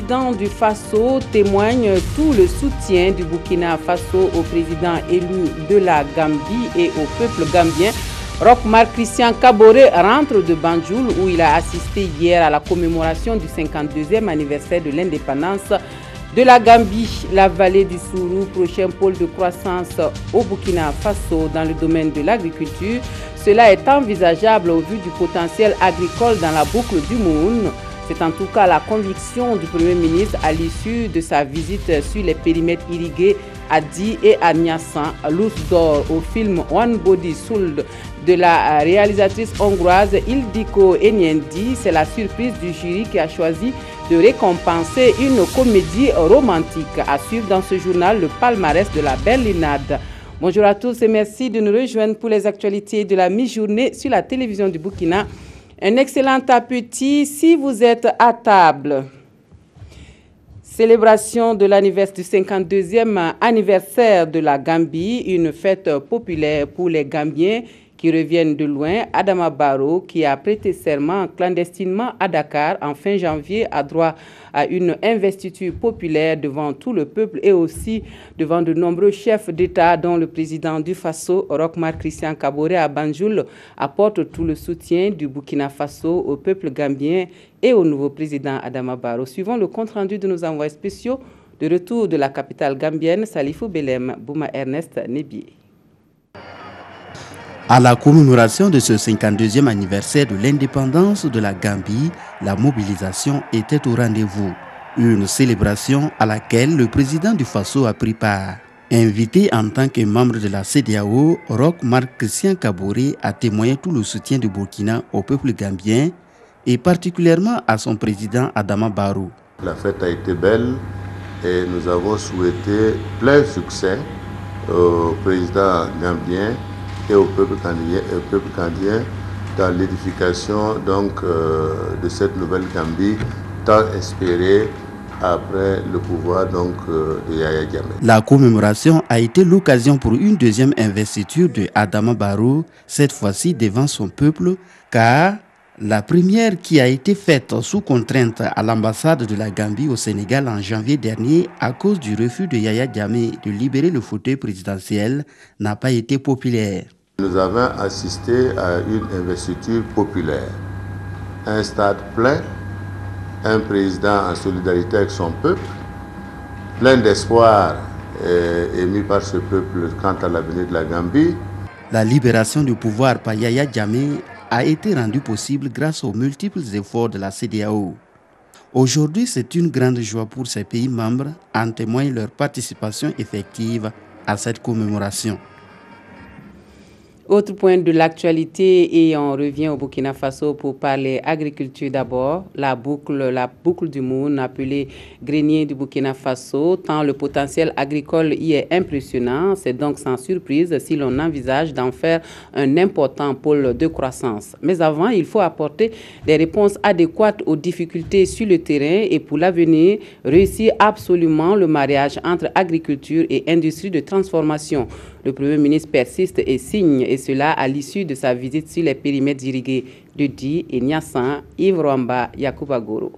président du Faso témoigne tout le soutien du Burkina Faso au président élu de la Gambie et au peuple gambien. Roch Marc Christian Kaboré rentre de Banjul où il a assisté hier à la commémoration du 52e anniversaire de l'indépendance de la Gambie. La vallée du Sourou, prochain pôle de croissance au Burkina Faso dans le domaine de l'agriculture. Cela est envisageable au vu du potentiel agricole dans la boucle du Moun. C'est en tout cas la conviction du Premier ministre à l'issue de sa visite sur les périmètres irrigués à Di et à Niassan. L'ours d'or au film One Body Soul de la réalisatrice hongroise Ildiko Eniendi. C'est la surprise du jury qui a choisi de récompenser une comédie romantique. À suivre dans ce journal le palmarès de la Berlinade. Bonjour à tous et merci de nous rejoindre pour les actualités de la mi-journée sur la télévision du Burkina. Un excellent appétit si vous êtes à table. Célébration de l'anniversaire du 52e anniversaire de la Gambie, une fête populaire pour les Gambiens qui reviennent de loin. Adama Barrow, qui a prêté serment clandestinement à Dakar en fin janvier, a droit à une investiture populaire devant tout le peuple et aussi devant de nombreux chefs d'État, dont le président du Faso, Roch Marc Christian Kaboré à Banjul, apporte tout le soutien du Burkina Faso au peuple gambien et au nouveau président Adama Barrow. Suivant le compte-rendu de nos envoyés spéciaux de retour de la capitale gambienne, Salifou Belem, Bouma Ernest Nebié. À la commémoration de ce 52e anniversaire de l'indépendance de la Gambie, la mobilisation était au rendez-vous. Une célébration à laquelle le président du Faso a pris part. Invité en tant que membre de la CEDEAO, Roch Marc Christian Kaboré a témoigné tout le soutien du Burkina au peuple gambien et particulièrement à son président Adama Barrow. La fête a été belle et nous avons souhaité plein succès au président gambien et au peuple candien dans l'édification de cette nouvelle Gambie tant espérée après le pouvoir de Yaya Jammeh. La commémoration a été l'occasion pour une deuxième investiture de Adama Barrow, cette fois-ci devant son peuple, car la première qui a été faite sous contrainte à l'ambassade de la Gambie au Sénégal en janvier dernier à cause du refus de Yaya Jammeh de libérer le fauteuil présidentiel n'a pas été populaire. Nous avons assisté à une investiture populaire, un stade plein, un président en solidarité avec son peuple, plein d'espoir émis par ce peuple quant à l'avenir de la Gambie. La libération du pouvoir par Yaya Jammeh a été rendue possible grâce aux multiples efforts de la CEDEAO. Aujourd'hui, c'est une grande joie pour ces pays membres, en témoigne leur participation effective à cette commémoration. Autre point de l'actualité et on revient au Burkina Faso pour parler agriculture d'abord. La boucle du Moun, appelée grenier du Burkina Faso, tant le potentiel agricole y est impressionnant. C'est donc sans surprise si l'on envisage d'en faire un important pôle de croissance. Mais avant, il faut apporter des réponses adéquates aux difficultés sur le terrain et pour l'avenir, réussir absolument le mariage entre agriculture et industrie de transformation. Le Premier ministre persiste et signe, et cela à l'issue de sa visite sur les périmètres irrigués de Di et Niassan, Yves Rwamba, Yacouba Goro.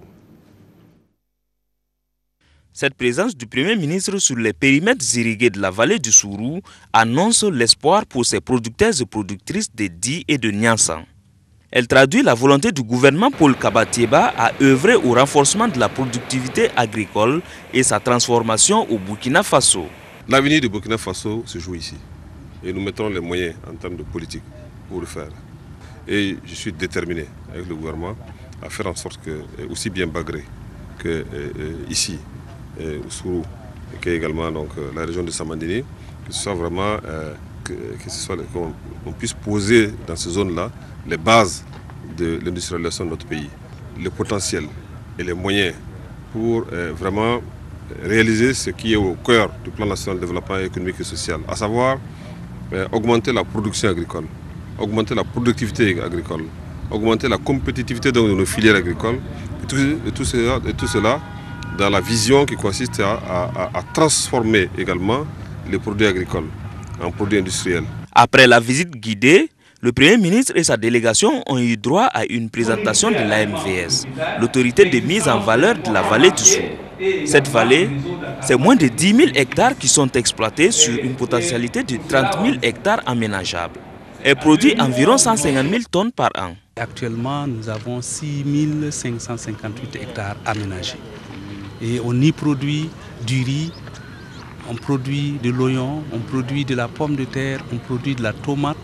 Cette présence du Premier ministre sur les périmètres irrigués de la vallée du Sourou annonce l'espoir pour ses producteurs et productrices de Di et de Niassan. Elle traduit la volonté du gouvernement Paul Kabatieba à œuvrer au renforcement de la productivité agricole et sa transformation au Burkina Faso. L'avenir du Burkina Faso se joue ici et nous mettrons les moyens en termes de politique pour le faire. Et je suis déterminé avec le gouvernement à faire en sorte que, aussi bien Bagré que ici, au Sourou, et également la région de Samandini, que ce soit vraiment qu'on puisse poser dans ces zones-là les bases de l'industrialisation de notre pays, le potentiel et les moyens pour vraiment réaliser ce qui est au cœur du plan national de développement économique et social, à savoir augmenter la production agricole, augmenter la productivité agricole, augmenter la compétitivité de nos filières agricoles, et tout cela dans la vision qui consiste à transformer également les produits agricoles en produits industriels. Après la visite guidée, Le Premier ministre et sa délégation ont eu droit à une présentation de l'AMVS, l'autorité de mise en valeur de la vallée du Sourou. Cette vallée, c'est moins de 10 000 hectares qui sont exploités sur une potentialité de 30 000 hectares aménageables. Elle produit environ 150 000 tonnes par an. Actuellement, nous avons 6 558 hectares aménagés. Et on y produit du riz, on produit de l'oignon, on produit de la pomme de terre, on produit de la tomate,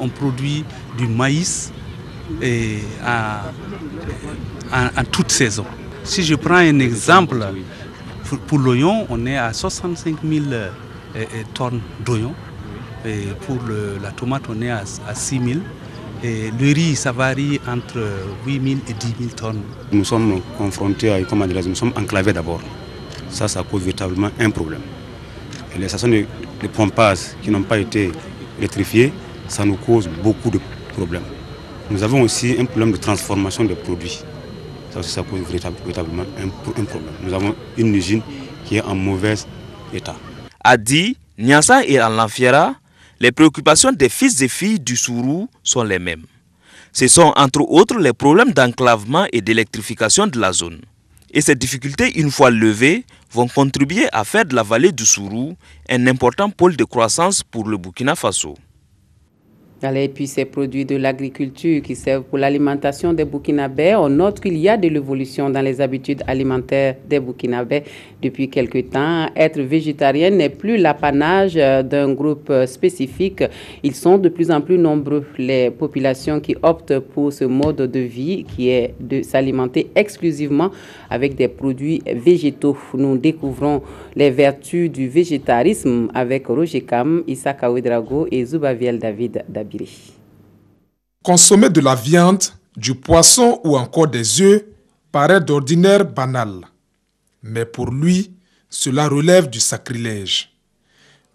on produit du maïs en toute saison. Si je prends un exemple, pour l'oignon, on est à 65 000 tonnes d'oignon. Et pour la tomate, on est à 6 000. Et le riz, ça varie entre 8 000 et 10 000 tonnes. Nous sommes confrontés à, nous sommes enclavés d'abord. Ça cause véritablement un problème. Et les stations de pompage qui n'ont pas été électrifiées, ça nous cause beaucoup de problèmes. Nous avons aussi un problème de transformation des produits. Ça aussi, ça cause véritablement un problème. Nous avons une usine qui est en mauvais état. À Di, Niassa et à Lanfiera, les préoccupations des fils et filles du Sourou sont les mêmes. Ce sont entre autres les problèmes d'enclavement et d'électrification de la zone. Et ces difficultés, une fois levées, vont contribuer à faire de la vallée du Sourou un important pôle de croissance pour le Burkina Faso. Et puis ces produits de l'agriculture qui servent pour l'alimentation des Burkinabés, on note qu'il y a de l'évolution dans les habitudes alimentaires des Burkinabés depuis quelque temps. Être végétarien n'est plus l'apanage d'un groupe spécifique. Ils sont de plus en plus nombreux, les populations qui optent pour ce mode de vie qui est de s'alimenter exclusivement avec des produits végétaux. Nous découvrons les vertus du végétarisme avec Roger Kam, Issa Kaouedrago et Zoubaviel David Dabiri. Consommer de la viande, du poisson ou encore des œufs paraît d'ordinaire banal. Mais pour lui, cela relève du sacrilège.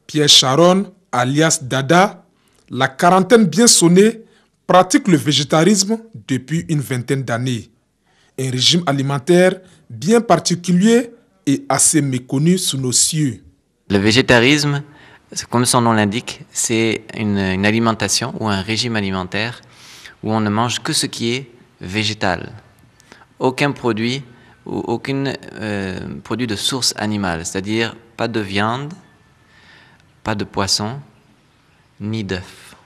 Pierre Charon, alias Dada, la quarantaine bien sonnée, pratique le végétarisme depuis une vingtaine d'années. Un régime alimentaire bien particulier et assez méconnu sous nos cieux. Le végétarisme, comme son nom l'indique, c'est une alimentation ou un régime alimentaire où on ne mange que ce qui est végétal. Aucun produit ou aucun produit de source animale, c'est-à-dire pas de viande, pas de poisson, ni d'œufs.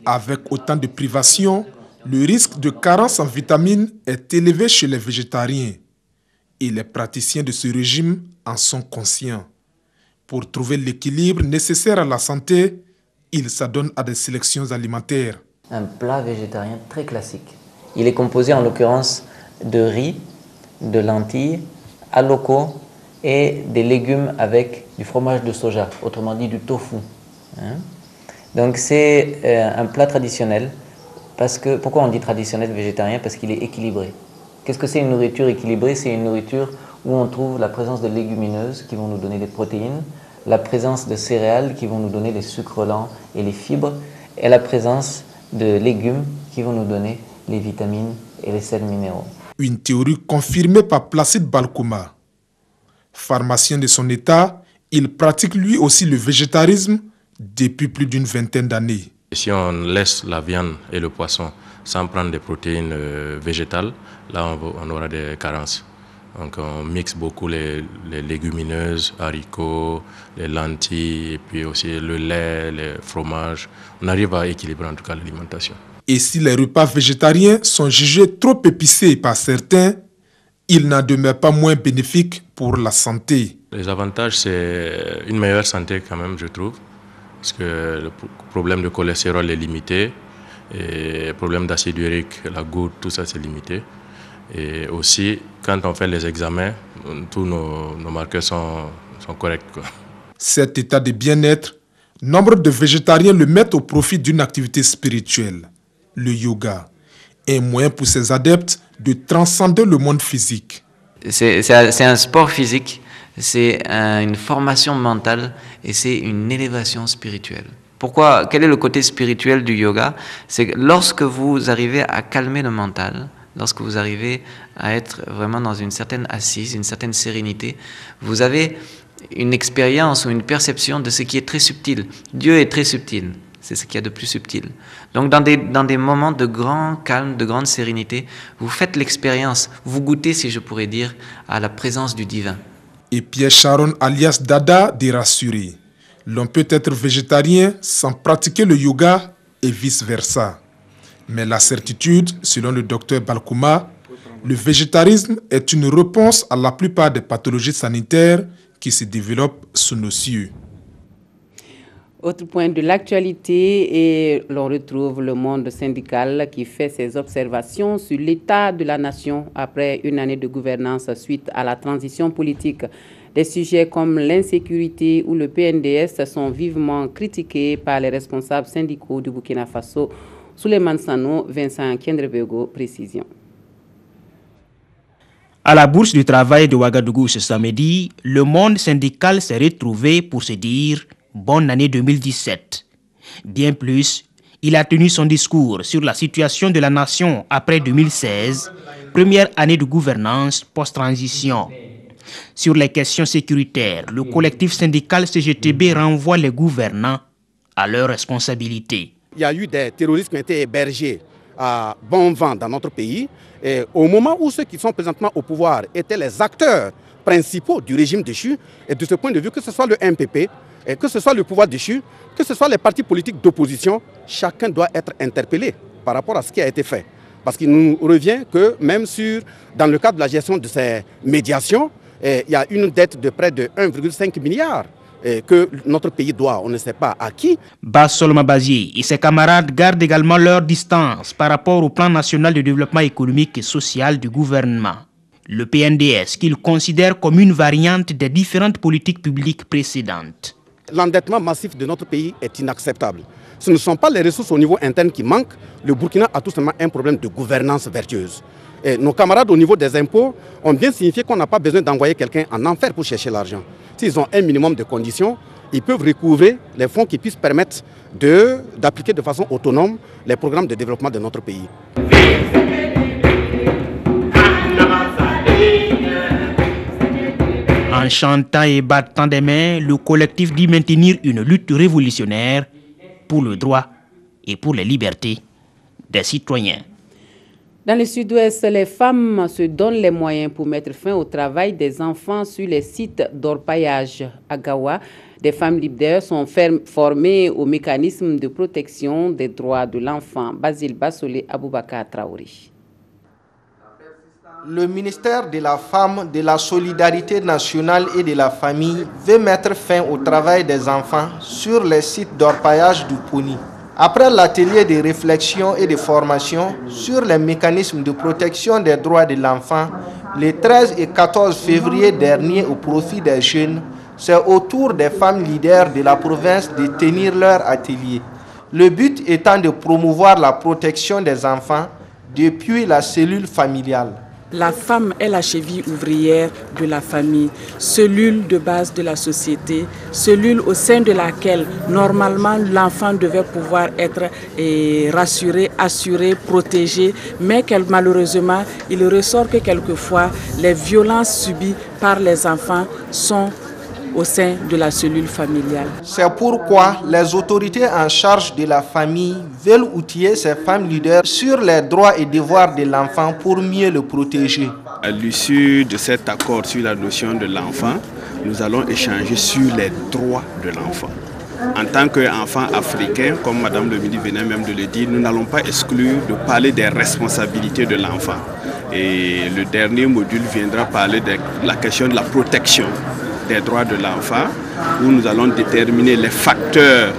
Avec autant de privations, le risque de carence en vitamines est élevé chez les végétariens. Et les praticiens de ce régime en sont conscients. Pour trouver l'équilibre nécessaire à la santé, ils s'adonnent à des sélections alimentaires. Un plat végétarien très classique. Il est composé en l'occurrence de riz, de lentilles, aloko et des légumes avec du fromage de soja, autrement dit du tofu. Donc c'est un plat traditionnel. Pourquoi on dit traditionnel végétarien? Parce qu'il est équilibré. Qu'est-ce que c'est une nourriture équilibrée? C'est une nourriture où on trouve la présence de légumineuses qui vont nous donner des protéines, la présence de céréales qui vont nous donner les sucres lents et les fibres, et la présence de légumes qui vont nous donner les vitamines et les sels minéraux. Une théorie confirmée par Placide Balkouma. Pharmacien de son état, il pratique lui aussi le végétarisme depuis plus d'une vingtaine d'années. Si on laisse la viande et le poisson sans prendre des protéines végétales, là on aura des carences. Donc on mixe beaucoup les légumineuses, haricots, les lentilles, et puis aussi le lait, les fromages. On arrive à équilibrer en tout cas l'alimentation. Et si les repas végétariens sont jugés trop épicés par certains, ils n'en demeurent pas moins bénéfiques pour la santé. Les avantages, c'est une meilleure santé quand même, je trouve. Parce que le problème de cholestérol est limité. Et le problème d'acide urique, la goutte, tout ça c'est limité. Et aussi, quand on fait les examens, tous nos marqueurs sont corrects, quoi. Cet état de bien-être, nombre de végétariens le mettent au profit d'une activité spirituelle, le yoga, un moyen pour ses adeptes de transcender le monde physique. C'est un sport physique, c'est une formation mentale et c'est une élévation spirituelle. Pourquoi? Quel est le côté spirituel du yoga? C'est que lorsque vous arrivez à calmer le mental, lorsque vous arrivez à être vraiment dans une certaine assise, une certaine sérénité, vous avez une expérience ou une perception de ce qui est très subtil. Dieu est très subtil. C'est ce qu'il y a de plus subtil. Donc dans des moments de grand calme, de grande sérénité, vous faites l'expérience, vous goûtez, si je pourrais dire, à la présence du divin. Et Pierre Sharon alias Dada dit rassurer. L'on peut être végétarien sans pratiquer le yoga et vice-versa. Mais la certitude, selon le docteur Balkouma, le végétarisme est une réponse à la plupart des pathologies sanitaires qui se développent sous nos cieux. Autre point de l'actualité, et l'on retrouve le monde syndical qui fait ses observations sur l'état de la nation après une année de gouvernance suite à la transition politique. Des sujets comme l'insécurité ou le PNDS sont vivement critiqués par les responsables syndicaux du Burkina Faso. Souleymane Sano, Vincent Kendrebego, précision. À la bourse du travail de Ouagadougou ce samedi, le monde syndical s'est retrouvé pour se dire « Bonne année 2017 ». Bien plus, il a tenu son discours sur la situation de la nation après 2016, première année de gouvernance post-transition. Sur les questions sécuritaires, le collectif syndical CGTB renvoie les gouvernants à leurs responsabilités. Il y a eu des terroristes qui ont été hébergés à bon vent dans notre pays. Et au moment où ceux qui sont présentement au pouvoir étaient les acteurs principaux du régime déchu, et de ce point de vue, que ce soit le MPP, et que ce soit le pouvoir déchu, que ce soit les partis politiques d'opposition, chacun doit être interpellé par rapport à ce qui a été fait. Parce qu'il nous revient que même dans le cadre de la gestion de ces médiations, il y a une dette de près de 1,5 milliard que notre pays doit, on ne sait pas à qui. Bassol Mabazié et ses camarades gardent également leur distance par rapport au plan national de développement économique et social du gouvernement. Le PNDS, qu'ils considèrent comme une variante des différentes politiques publiques précédentes. L'endettement massif de notre pays est inacceptable. Ce ne sont pas les ressources au niveau interne qui manquent. Le Burkina a tout simplement un problème de gouvernance vertueuse. Et nos camarades au niveau des impôts ont bien signifié qu'on n'a pas besoin d'envoyer quelqu'un en enfer pour chercher l'argent. S'ils ont un minimum de conditions, ils peuvent recouvrer les fonds qui puissent permettre d'appliquer de façon autonome les programmes de développement de notre pays. En chantant et battant des mains, le collectif dit maintenir une lutte révolutionnaire pour le droit et pour les libertés des citoyens. Dans le sud-ouest, les femmes se donnent les moyens pour mettre fin au travail des enfants sur les sites d'orpaillage. À Gawa, des femmes leaders sont formées au mécanisme de protection des droits de l'enfant. Basile Bassolé, Aboubakar Traoré. Le ministère de la Femme, de la Solidarité nationale et de la Famille veut mettre fin au travail des enfants sur les sites d'orpaillage du Poni. Après l'atelier de réflexion et de formation sur les mécanismes de protection des droits de l'enfant, les 13 et 14 février dernier au profit des jeunes, c'est au tour des femmes leaders de la province de tenir leur atelier. Le but étant de promouvoir la protection des enfants depuis la cellule familiale. La femme est la cheville ouvrière de la famille, cellule de base de la société, cellule au sein de laquelle normalement l'enfant devait pouvoir être rassuré, assuré, protégé, mais malheureusement il ressort que quelquefois les violences subies par les enfants sont au sein de la cellule familiale. C'est pourquoi les autorités en charge de la famille veulent outiller ces femmes leaders sur les droits et devoirs de l'enfant pour mieux le protéger. À l'issue de cet accord sur la notion de l'enfant, nous allons échanger sur les droits de l'enfant. En tant qu'enfant africain, comme Madame le ministre venait même de le dire, nous n'allons pas exclure de parler des responsabilités de l'enfant. Et le dernier module viendra parler de la question de la protection des droits de l'enfant, où nous allons déterminer les facteurs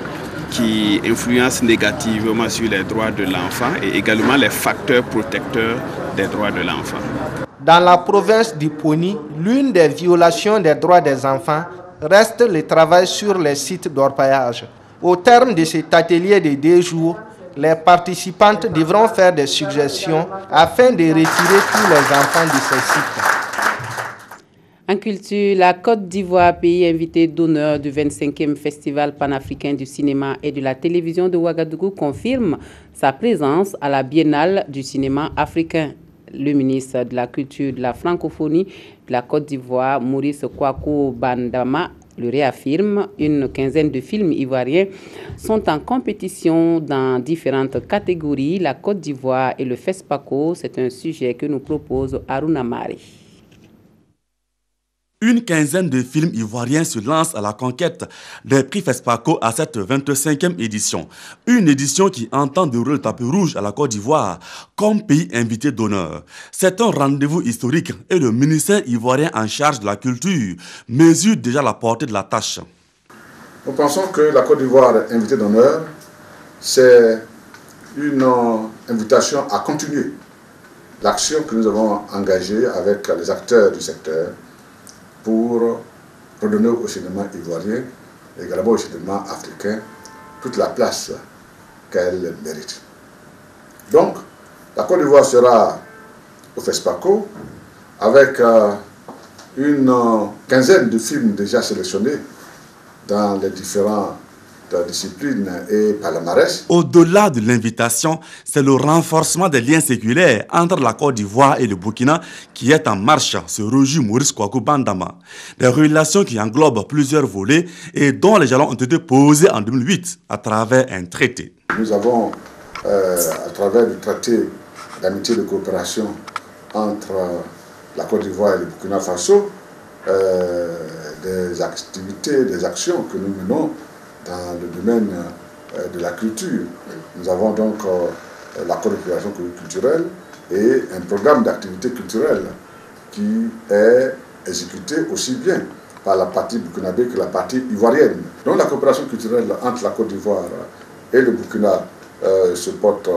qui influencent négativement sur les droits de l'enfant et également les facteurs protecteurs des droits de l'enfant. Dans la province du Poni, l'une des violations des droits des enfants reste le travail sur les sites d'orpaillage. Au terme de cet atelier de 2 jours, les participantes devront faire des suggestions afin de retirer tous les enfants de ces sites. En culture, la Côte d'Ivoire, pays invité d'honneur du 25e Festival panafricain du cinéma et de la télévision de Ouagadougou, confirme sa présence à la Biennale du cinéma africain. Le ministre de la Culture, de la Francophonie de la Côte d'Ivoire, Maurice Kwaku Bandama, le réaffirme. Une quinzaine de films ivoiriens sont en compétition dans différentes catégories. La Côte d'Ivoire et le FESPACO, c'est un sujet que nous propose Aruna Mari. Une quinzaine de films ivoiriens se lancent à la conquête des prix FESPACO à cette 25e édition. Une édition qui entend dérouler le tapis rouge à la Côte d'Ivoire comme pays invité d'honneur. C'est un rendez-vous historique et le ministère ivoirien en charge de la culture mesure déjà la portée de la tâche. Nous pensons que la Côte d'Ivoire invité d'honneur, c'est une invitation à continuer l'action que nous avons engagée avec les acteurs du secteur pour redonner au cinéma ivoirien et également au cinéma africain toute la place qu'elle mérite. Donc, la Côte d'Ivoire sera au FESPACO avec une quinzaine de films déjà sélectionnés dans les différentes disciplines et palmarès. Au-delà de l'invitation, c'est le renforcement des liens séculaires entre la Côte d'Ivoire et le Burkina qui est en marche, se réjouit Maurice Kouakou Bandama. Des relations qui englobent plusieurs volets et dont les jalons ont été posés en 2008 à travers un traité. Nous avons, à travers le traité d'amitié et de coopération entre la Côte d'Ivoire et le Burkina Faso, des activités, des actions que nous menons dans le domaine de la culture. Nous avons donc la coopération culturelle et un programme d'activité culturelle qui est exécuté aussi bien par la partie burkinabé que la partie ivoirienne. Donc la coopération culturelle entre la Côte d'Ivoire et le Burkina se porte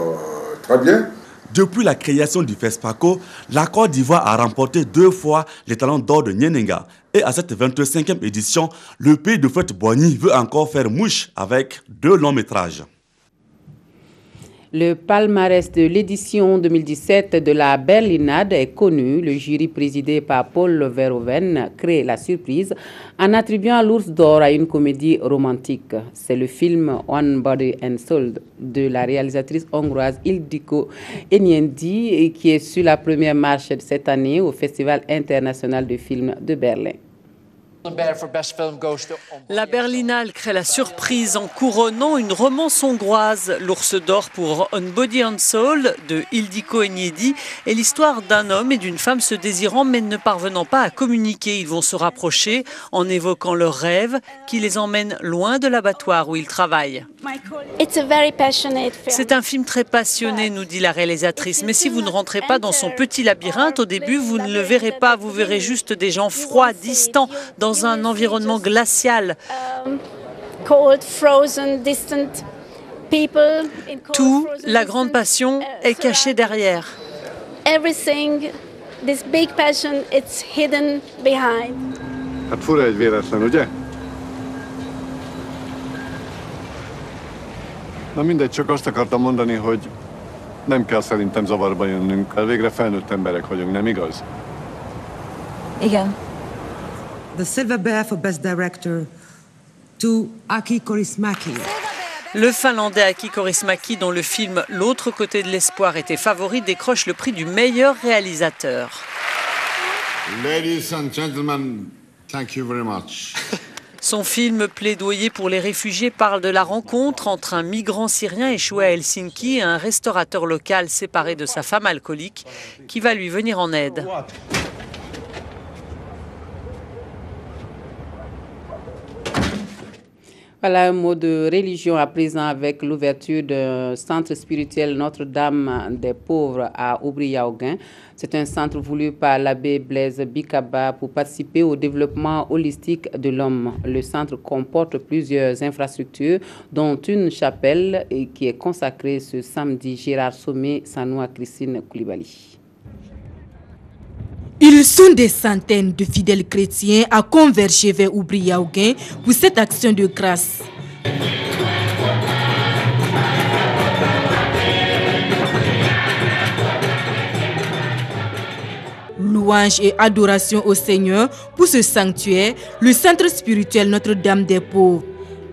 très bien. Depuis la création du FESPACO, la Côte d'Ivoire a remporté 2 fois les talents d'or de Nyenenga. Et à cette 25e édition, le pays de Fouette-Boigny veut encore faire mouche avec 2 longs métrages. Le palmarès de l'édition 2017 de la Berlinade est connu. Le jury présidé par Paul Verhoeven crée la surprise en attribuant l'Ours d'or à une comédie romantique. C'est le film One Body and Soul de la réalisatrice hongroise Ildikó Enyedi qui est sur la première marche de cette année au Festival international de films de Berlin. La Berlinale crée la surprise en couronnant une romance hongroise. L'Ours d'or pour On Body and Soul de Ildikó Enyedi est l'histoire d'un homme et d'une femme se désirant mais ne parvenant pas à communiquer. Ils vont se rapprocher en évoquant leurs rêves qui les emmènent loin de l'abattoir où ils travaillent. C'est un film très passionné, nous dit la réalisatrice. Mais si vous ne rentrez pas dans son petit labyrinthe, au début, vous ne le verrez pas. Vous verrez juste des gens froids, distants, dans un environnement glacial. Tout, la grande passion, est caché derrière. Na mindegy, csak azt akartam mondani, hogy nem kell szerintem zavarba jönnünk. Végre felnőtt emberek vagyunk, nem igaz? Igen. The Silver Bear for Best Director to Aki Kaurismäki. Le Finlandais Aki Kaurismäki, dont le film L'autre côté de l'espoir était favori, décroche le prix du meilleur réalisateur. Ladies and gentlemen, thank you very much. Son film Plaidoyer pour les réfugiés parle de la rencontre entre un migrant syrien échoué à Helsinki et un restaurateur local séparé de sa femme alcoolique qui va lui venir en aide. Voilà un mot de religion à présent avec l'ouverture d'un centre spirituel Notre-Dame des Pauvres à Aubry-Yaoguin. C'est un centre voulu par l'abbé Blaise Bikaba pour participer au développement holistique de l'homme. Le centre comporte plusieurs infrastructures, dont une chapelle qui est consacrée ce samedi. Gérard Sommet s'en noue à Christine Koulibaly. Ils sont des centaines de fidèles chrétiens à converger vers Aubry-Yaoguin pour cette action de grâce. Louange et adoration au Seigneur pour ce sanctuaire, le centre spirituel Notre-Dame des Pauvres.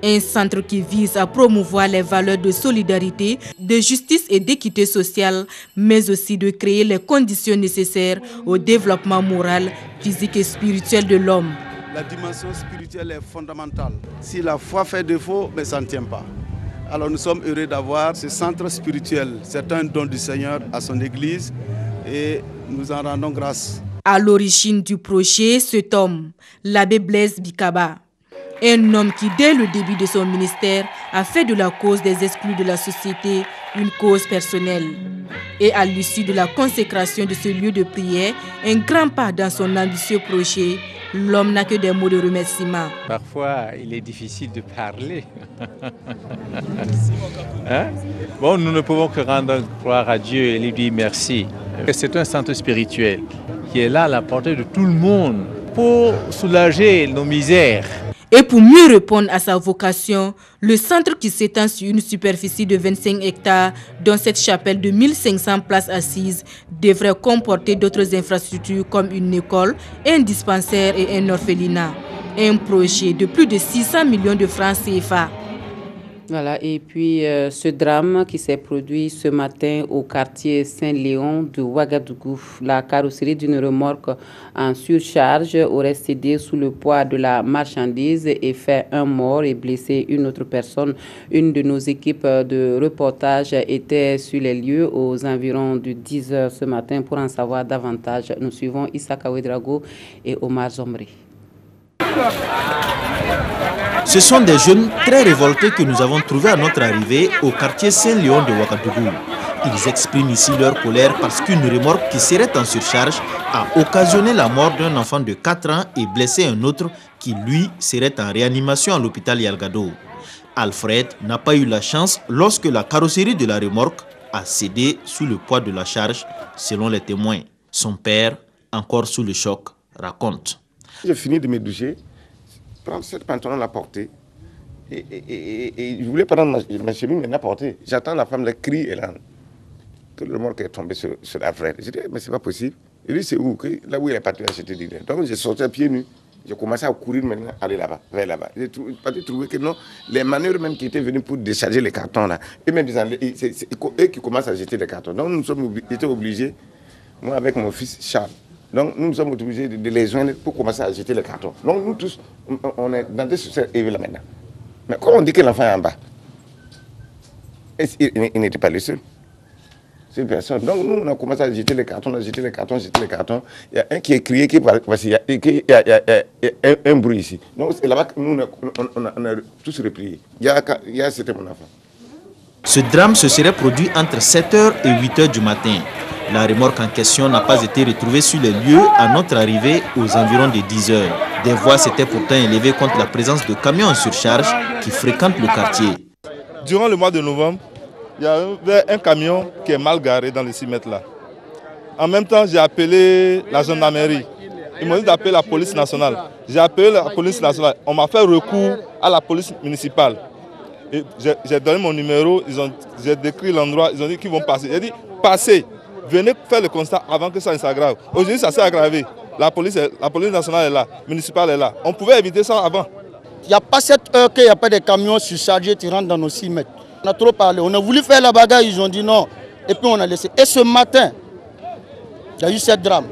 Un centre qui vise à promouvoir les valeurs de solidarité, de justice et d'équité sociale, mais aussi de créer les conditions nécessaires au développement moral, physique et spirituel de l'homme. La dimension spirituelle est fondamentale. Si la foi fait défaut, mais ça ne tient pas. Alors nous sommes heureux d'avoir ce centre spirituel. C'est un don du Seigneur à son Église et nous en rendons grâce. À l'origine du projet, cet homme, l'abbé Blaise Bikaba. Un homme qui, dès le début de son ministère, a fait de la cause des exclus de la société une cause personnelle. Et à l'issue de la consécration de ce lieu de prière, un grand pas dans son ambitieux projet, l'homme n'a que des mots de remerciement. Parfois, il est difficile de parler. Hein? Bon, nous ne pouvons que rendre gloire à Dieu et lui dire merci. C'est un centre spirituel qui est là à la portée de tout le monde pour soulager nos misères. Et pour mieux répondre à sa vocation, le centre qui s'étend sur une superficie de 25 hectares, dont cette chapelle de 1500 places assises, devrait comporter d'autres infrastructures comme une école, un dispensaire et un orphelinat. Un projet de plus de 600 millions de francs CFA. Voilà, et puis ce drame qui s'est produit ce matin au quartier Saint-Léon de Ouagadougou. La carrosserie d'une remorque en surcharge aurait cédé sous le poids de la marchandise et fait un mort et blessé une autre personne. Une de nos équipes de reportage était sur les lieux aux environs de 10 h ce matin. Pour en savoir davantage, nous suivons Issa Kawedrago et Omar Zomri. Ce sont des jeunes très révoltés que nous avons trouvés à notre arrivée au quartier Saint-Léon de Ouagadougou. Ils expriment ici leur colère parce qu'une remorque qui serait en surcharge a occasionné la mort d'un enfant de 4 ans et blessé un autre qui, lui, serait en réanimation à l'hôpital Yalgado. Alfred n'a pas eu la chance lorsque la carrosserie de la remorque a cédé sous le poids de la charge, selon les témoins. Son père, encore sous le choc, raconte. J'ai fini de me doucher, prendre cette pantalon, la porter. Et je voulais prendre ma chemise, mais la porter. J'attends la femme, le cri et là. Tout le monde est tombé sur Alfred. J'ai dit, mais c'est pas possible. Il dit, c'est où? Là où il est parti acheter des graines. Donc j'ai sorti à pieds nus. J'ai commencé à courir maintenant, aller là-bas, vers là-bas. J'ai trouvé que non, les manœuvres même qui étaient venus pour décharger les cartons là, et même c'est eux qui commencent à jeter les cartons. Donc nous étions obligés, moi avec mon fils Charles, donc nous sommes obligés de les joindre pour commencer à jeter les cartons. Donc nous tous, on est dans des succès élevés là maintenant. Mais quand on dit que l'enfant est en bas, il n'était pas le seul. C'est une personne. Donc nous, on a commencé à jeter les cartons, jeter les cartons. Il y a un qui a crié, parce qu'il y a un bruit ici. Donc c'est là-bas que nous, on a tous replié. C'était mon enfant. Ce drame se serait produit entre 7 h et 8 h du matin. La remorque en question n'a pas été retrouvée sur les lieux à notre arrivée aux environs de 10 h. Des voix s'étaient pourtant élevées contre la présence de camions en surcharge qui fréquentent le quartier. Durant le mois de novembre, il y a un camion qui est mal garé dans les 6 mètres là. En même temps, j'ai appelé la gendarmerie. Ils m'ont dit d'appeler la police nationale. J'ai appelé la police nationale. On m'a fait recours à la police municipale. J'ai donné mon numéro, j'ai décrit l'endroit, ils ont dit qu'ils vont passer. J'ai dit, passez, venez faire le constat avant que ça ne s'aggrave. Aujourd'hui, ça s'est aggravé. La police nationale est là, municipale est là. On pouvait éviter ça avant. Il n'y a pas 7 heures qu'il n'y a pas de camions surchargés qui rentrent dans nos 6 mètres. On a trop parlé, on a voulu faire la bagarre, ils ont dit non. Et puis on a laissé. Et ce matin, il y a eu ce drame.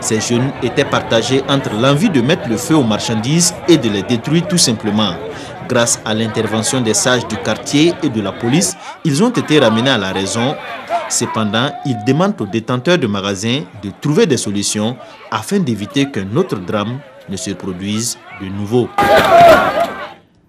Ces jeunes étaient partagés entre l'envie de mettre le feu aux marchandises et de les détruire tout simplement. Grâce à l'intervention des sages du quartier et de la police, ils ont été ramenés à la raison. Cependant, ils demandent aux détenteurs de magasins de trouver des solutions afin d'éviter qu'un autre drame ne se produise de nouveau.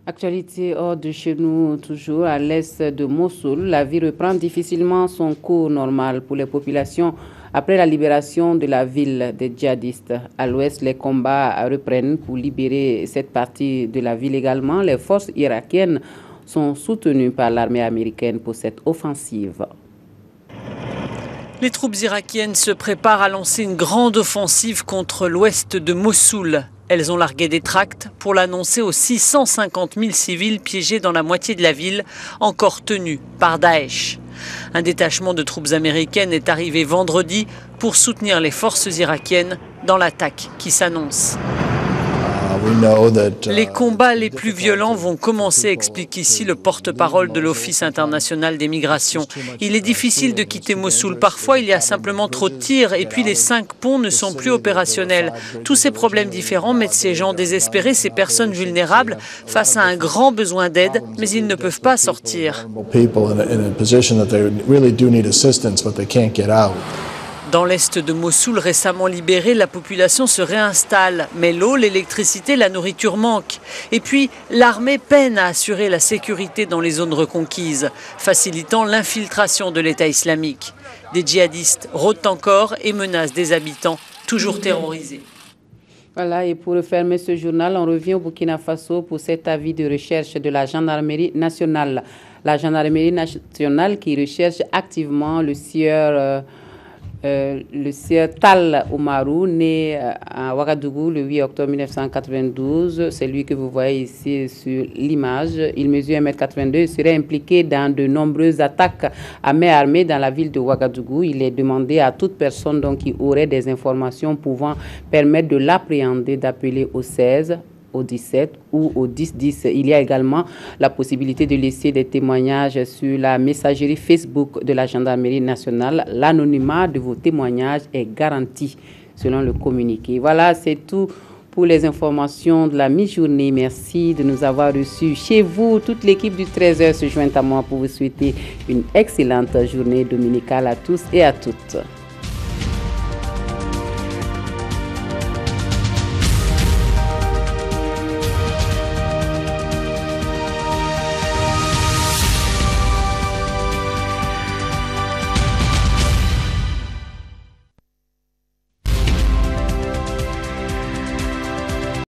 Actualité hors de chez nous, toujours à l'est de Mossoul. La vie reprend difficilement son cours normal pour les populations après la libération de la ville des djihadistes. À l'ouest, les combats reprennent pour libérer cette partie de la ville également. Les forces irakiennes sont soutenues par l'armée américaine pour cette offensive. Les troupes irakiennes se préparent à lancer une grande offensive contre l'ouest de Mossoul. Elles ont largué des tracts pour l'annoncer aux 650 000 civils piégés dans la moitié de la ville, encore tenus par Daesh. Un détachement de troupes américaines est arrivé vendredi pour soutenir les forces irakiennes dans l'attaque qui s'annonce. Les combats les plus violents vont commencer, explique ici le porte-parole de l'Office international des migrations. Il est difficile de quitter Mossoul. Parfois, il y a simplement trop de tirs et puis les 5 ponts ne sont plus opérationnels. Tous ces problèmes différents mettent ces gens désespérés, ces personnes vulnérables, face à un grand besoin d'aide, mais ils ne peuvent pas sortir. Dans l'est de Mossoul, récemment libéré, la population se réinstalle. Mais l'eau, l'électricité, la nourriture manquent. Et puis, l'armée peine à assurer la sécurité dans les zones reconquises, facilitant l'infiltration de l'État islamique. Des djihadistes rôdent encore et menacent des habitants toujours terrorisés. Voilà, et pour refermer ce journal, on revient au Burkina Faso pour cet avis de recherche de la gendarmerie nationale. La gendarmerie nationale qui recherche activement le sieur Tal Oumarou, né à Ouagadougou le 8 octobre 1992. C'est lui que vous voyez ici sur l'image. Il mesure 1,82 m et serait impliqué dans de nombreuses attaques à main armée dans la ville de Ouagadougou. Il est demandé à toute personne donc, qui aurait des informations pouvant permettre de l'appréhender d'appeler au 16, au 17 ou au 1010. Il y a également la possibilité de laisser des témoignages sur la messagerie Facebook de la gendarmerie nationale. L'anonymat de vos témoignages est garanti selon le communiqué. Voilà, c'est tout pour les informations de la mi-journée. Merci de nous avoir reçus chez vous. Toute l'équipe du 13h se joint à moi pour vous souhaiter une excellente journée dominicale à tous et à toutes.